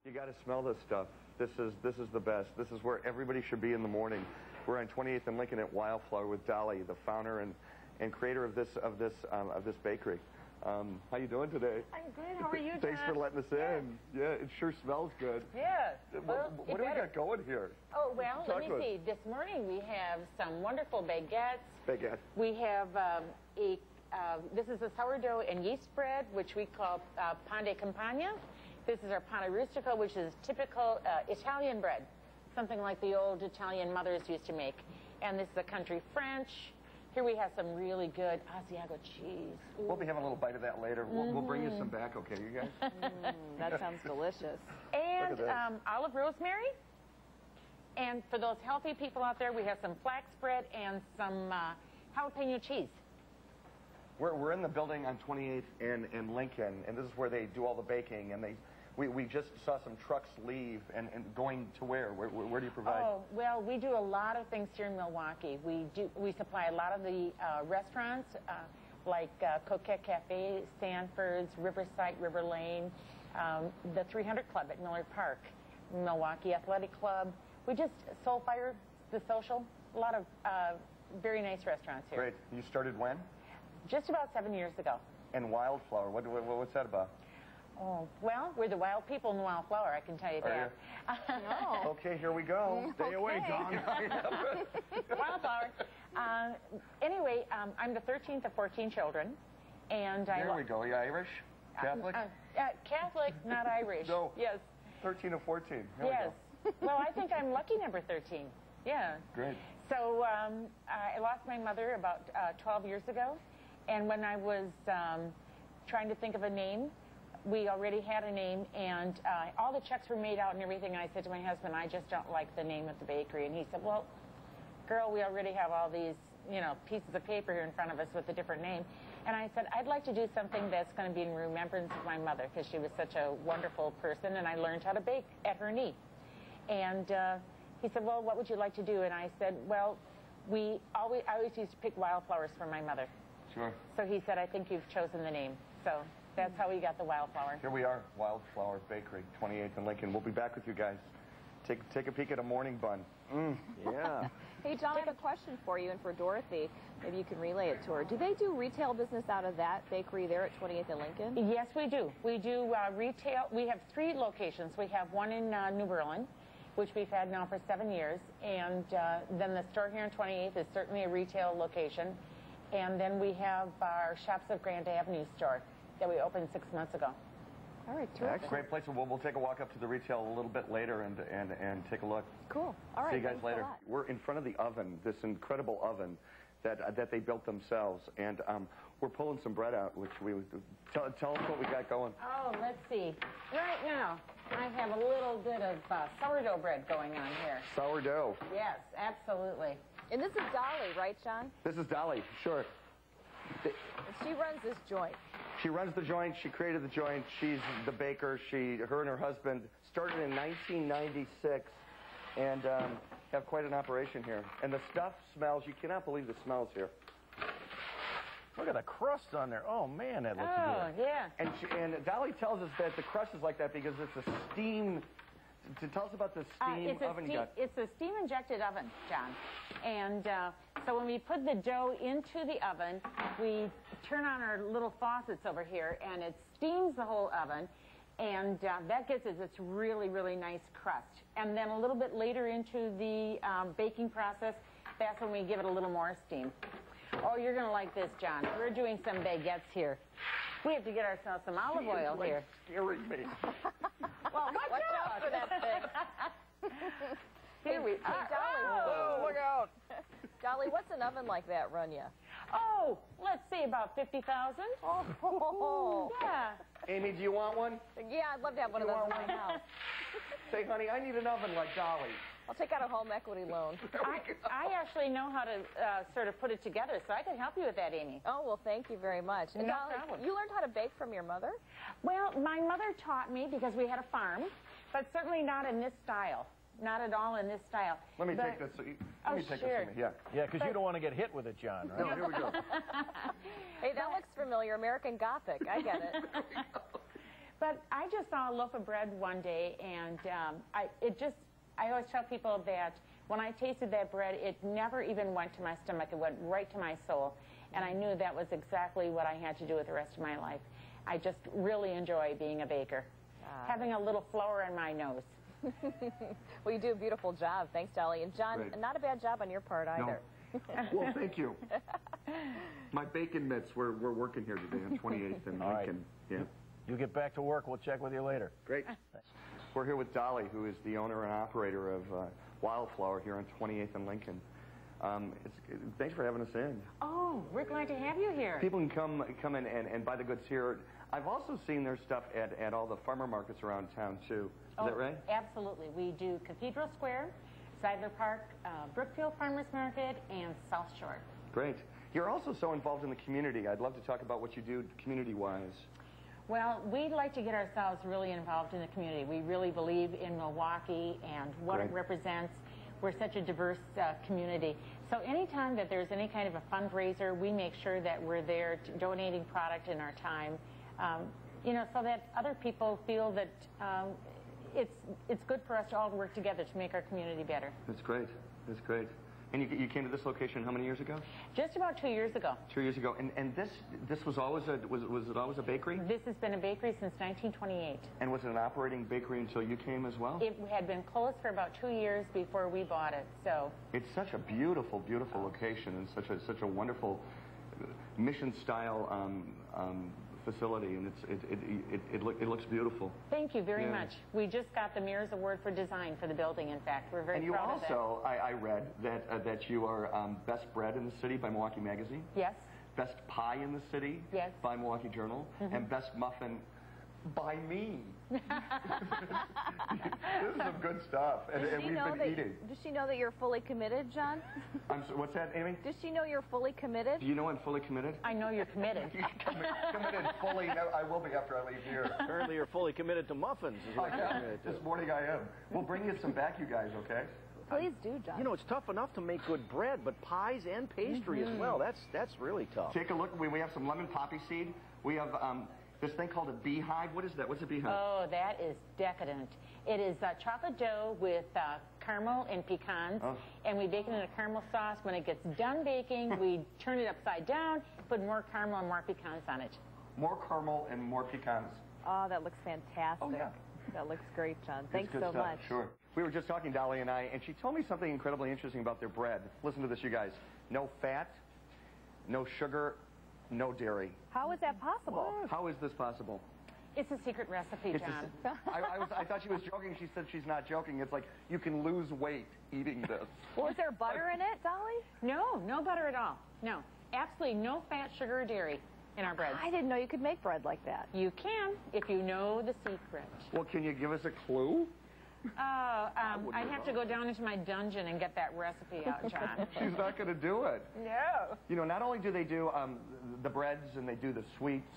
You got to smell this stuff. This is the best. This is where everybody should be in the morning. We're on 28th and Lincoln at Wildflower with Dolly, the founder and creator of this bakery. How you doing today? I'm good. How are you, John? Thanks for letting us in. Yeah, it sure smells good. Yeah. Well, what do we got going here? Oh, well, let me see. This morning we have some wonderful baguettes. Baguette. We have this is a sourdough and yeast bread, which we call pan de campagna. This is our pane rustico, which is typical Italian bread, something like the old Italian mothers used to make. And this is a country French. Here we have some really good Asiago cheese. Ooh. We'll be having a little bite of that later. We'll bring you some back, okay, you guys? That sounds delicious. And olive rosemary. And for those healthy people out there, we have some flax bread and some jalapeno cheese. We're in the building on 28th and Lincoln, and this is where they do all the baking, and we just saw some trucks leave and going to where? Where do you provide? Oh, well, we do a lot of things here in Milwaukee. We supply a lot of the restaurants like Coquette Cafe, Sanford's, Riverside, River Lane, the 300 Club at Miller Park, Milwaukee Athletic Club. We just Soulfire, the Social, a lot of very nice restaurants here. Great. You started when? Just about 7 years ago. And Wildflower, what's that about? Oh, well, we're the wild people in Wildflower, I can tell you that. No. Okay, here we go. Stay away, John. Wildflower. Anyway, I'm the 13th of 14 children, and there we go. Are you Irish? Catholic? Catholic, not Irish. No. Yes. 13 of 14. Here yes. Well, I think I'm lucky number 13. Yeah. Great. So I lost my mother about 12 years ago, and when I was trying to think of a name, we already had a name, and all the checks were made out and everything. And I said to my husband, I just don't like the name of the bakery. And he said, well, girl, we already have all these, pieces of paper here in front of us with a different name. And I said, I'd like to do something that's going to be in remembrance of my mother, because she was such a wonderful person, and I learned how to bake at her knee. And he said, well, what would you like to do? And I said, well, I always used to pick wildflowers for my mother. Sure. So he said, I think you've chosen the name. So that's how we got the Wildflower. Here we are, Wildflower Bakery, 28th and Lincoln. We'll be back with you guys. Take a peek at a morning bun. Yeah. Hey, John, I have a question for you and for Dorothy. Maybe you can relay it to her. Do they do retail business out of that bakery there at 28th and Lincoln? Yes, we do. We do retail. We have 3 locations. We have one in New Berlin, which we've had now for 7 years. And then the store here on 28th is certainly a retail location. And then we have our Shops of Grand Avenue store that we opened 6 months ago. All right, terrific. Great place. We'll take a walk up to the retail a little bit later and take a look. Cool. All right. See you guys later. We're in front of the oven, this incredible oven that they built themselves, and we're pulling some bread out, which we tell us what we got going. Oh, let's see. Right now, I have a little bit of sourdough bread going on here. Sourdough. Yes, absolutely. And this is Dolly, right, John? This is Dolly, sure. And she runs this joint. She runs the joint. She created the joint. She's the baker. Her and her husband started in 1996 and have quite an operation here. And the stuff smells. You cannot believe the smells here. Look at the crust on there. Oh, man, that looks good. Oh, yeah. And Dolly tells us that the crust is like that because it's a steam. Tell us about the steam oven you got. It's a steam-injected oven, John. And so when we put the dough into the oven, we turn on our little faucets over here, and it steams the whole oven. And that gives us this really, really nice crust. And then a little bit later into the baking process, that's when we give it a little more steam. Oh, you're going to like this, John. We're doing some baguettes here. We have to get ourselves some olive oil here. Scaring me. Well, watch out for that thing. Here we are. Dolly. Oh, look out. Dolly, what's an oven like that run you? Oh, let's see, about 50,000. Oh. Yeah. Amy, do you want one? Yeah, I'd love to have one of those in my house. Say, honey, I need an oven like Dolly. I'll take out a home equity loan. I actually know how to sort of put it together, so I can help you with that, Amy. Oh, well, thank you very much. And No Dolly, problem. you learned how to bake from your mother? Well, my mother taught me because we had a farm, but certainly not in this style. Not at all in this style. Let me take this. Let me take sure. this. Yeah. Yeah, because you don't want to get hit with it, John, right? No, here we go. Hey, that looks familiar. American Gothic. I get it. But I just saw a loaf of bread one day, and I always tell people that when I tasted that bread, it never even went to my stomach. It went right to my soul. And I knew that was exactly what I had to do with the rest of my life. I just really enjoy being a baker. Having a little flour in my nose. Well, you do a beautiful job. Thanks, Dolly. And John, Great. Not a bad job on your part either. No. Well, thank you. My bacon mitts, we're working here today on 28th and All right. Lincoln. Yeah. You get back to work. We'll check with you later. Great. We're here with Dolly, who is the owner and operator of Wildflower here on 28th and Lincoln. Thanks for having us in. Oh, we're glad to have you here. People can come in and buy the goods here. I've also seen their stuff at all the farmer markets around town, too. Is that right? Absolutely. We do Cathedral Square, Seidler Park, Brookfield Farmers Market, and South Shore. Great. You're also so involved in the community. I'd love to talk about what you do community-wise. Well, we'd like to get ourselves really involved in the community. We really believe in Milwaukee and what it represents. We're such a diverse community. So anytime that there's any kind of a fundraiser, we make sure that we're there donating product in our time, you know, so that other people feel that it's good for us to all work together to make our community better. That's great. That's great. And you came to this location how many years ago? Just about 2 years ago. 2 years ago. And this was always was it always a bakery? This has been a bakery since 1928. And was it an operating bakery until you came as well? It had been closed for about 2 years before we bought it. So it's such a beautiful, beautiful location and such a wonderful mission style facility, and it looks beautiful. Thank you very much. We just got the Mirrors Award for design for the building. In fact, we're very proud of that. And you also, I read that you are best bread in the city by Milwaukee Magazine. Yes. Best pie in the city. Yes. By Milwaukee Journal, and best muffin by me. This is some good stuff, and we've been eating. Does she know that you're fully committed, John? What's that, Amy? Does she know you're fully committed? Do you know I'm fully committed? I know you're committed. Committed fully. No, I will be after I leave here. Apparently you're fully committed to muffins. Is what you're committed to. This morning I am. We'll bring you some back, you guys, okay? Please do, John. You know, it's tough enough to make good bread, but pies and pastry as well. That's really tough. Take a look. We have some lemon poppy seed. We have this thing called a beehive. What is that? What's a beehive? Oh, that is decadent. It is chocolate dough with caramel and pecans, and we bake it in a caramel sauce. When it gets done baking, we turn it upside down, put more caramel and more pecans on it. More caramel and more pecans. Oh, that looks fantastic. Oh, yeah. That looks great, John. Thanks good so stuff. much. Sure. We were just talking, Dolly and I, and she told me something incredibly interesting about their bread. Listen to this, you guys. No fat, no sugar, no dairy. How is that possible? How is this possible? It's a secret recipe, John. I thought she was joking. She said she's not joking. It's like you can lose weight eating this. Well, is there butter in it, Dolly? No, no butter at all. No, absolutely no fat, sugar, or dairy in our bread. I didn't know you could make bread like that. You can if you know the secret. Well, can you give us a clue? I'd have to go down into my dungeon and get that recipe out, John. She's not going to do it. No. You know, not only do they do the breads and they do the sweets,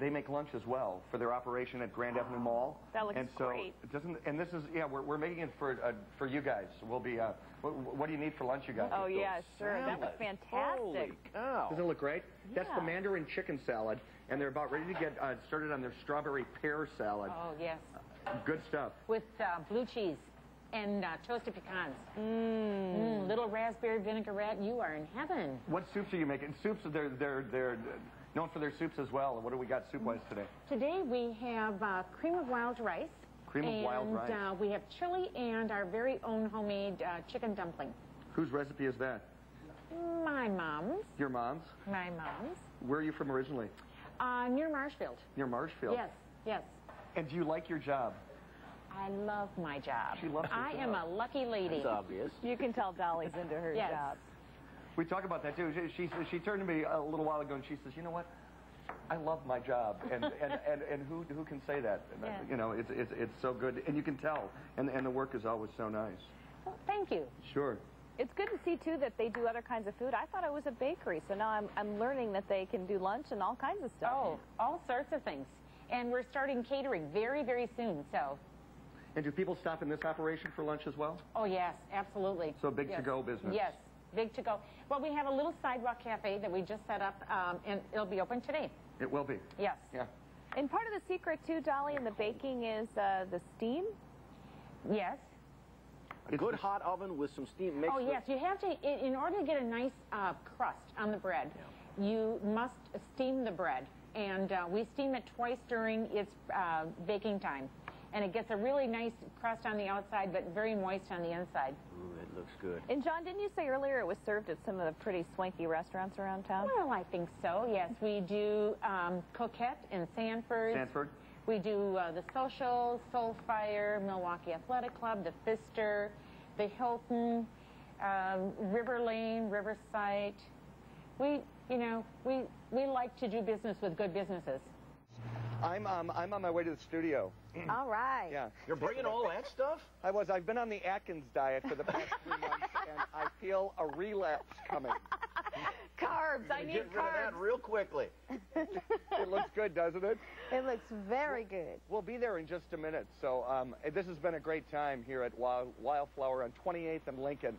they make lunch as well for their operation at Grand Avenue Mall. That looks and so great. And this is, we're making it for you guys. We'll be, what do you need for lunch, you guys? Oh, yeah, sure. That looks fantastic. Holy cow. Doesn't it look great? That's the Yeah. Mandarin chicken salad, and they're about ready to get started on their strawberry pear salad. Oh, yes. Good stuff. With blue cheese and toasted pecans. Little raspberry vinaigrette. You are in heaven. What soups are you making? Soups, they're known for their soups as well. What do we got soup-wise today? Today we have cream of wild rice. Cream of wild rice. And we have chili and our very own homemade chicken dumpling. Whose recipe is that? My mom's. Your mom's? My mom's. Where are you from originally? Near Marshfield. Near Marshfield? Yes, yes. And do you like your job? I love my job. She loves her I job. am a lucky lady. It's obvious. You can tell Dolly's into her Yes. job. We talk about that too. She turned to me a little while ago and she says, you know what? I love my job, and who can say that? Yeah. You know, it's so good, and you can tell, and the work is always so nice. Well, thank you. Sure. It's good to see, too, that they do other kinds of food. I thought it was a bakery, so now I'm learning that they can do lunch and all kinds of stuff. Oh, all sorts of things. And we're starting catering very, very soon, so. And do people stop in this operation for lunch as well? Oh, yes, absolutely. So big yes. to-go business. Yes, big to go. Well, we have a little sidewalk cafe that we just set up, and it'll be open today. It will be. Yes. Yeah. And part of the secret, too, Dolly, in the baking is the steam? Yes. A good hot oven with some steam mixed Oh, yes. You have to, in order to get a nice crust on the bread, you must steam the bread. And we steam it twice during its baking time. And it gets a really nice crust on the outside, but very moist on the inside. Ooh, it looks good. And John, didn't you say earlier it was served at some of the pretty swanky restaurants around town? Well, I think so, yes. We do Coquette in Sanford. Sanford. We do the Social, Soulfire, Milwaukee Athletic Club, the Pfister, the Hilton, River Lane, Riverside. We like to do business with good businesses. I'm on my way to the studio. All right. Yeah. You're bringing all that stuff? I've been on the Atkins diet for the past 3 months, and I feel a relapse coming. Carbs. I need Get rid of that carbs. real quickly. It looks good, doesn't it? It looks very good. We'll be there in just a minute. So this has been a great time here at Wildflower on 28th and Lincoln.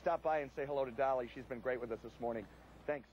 Stop by and say hello to Dolly. She's been great with us this morning. Thanks.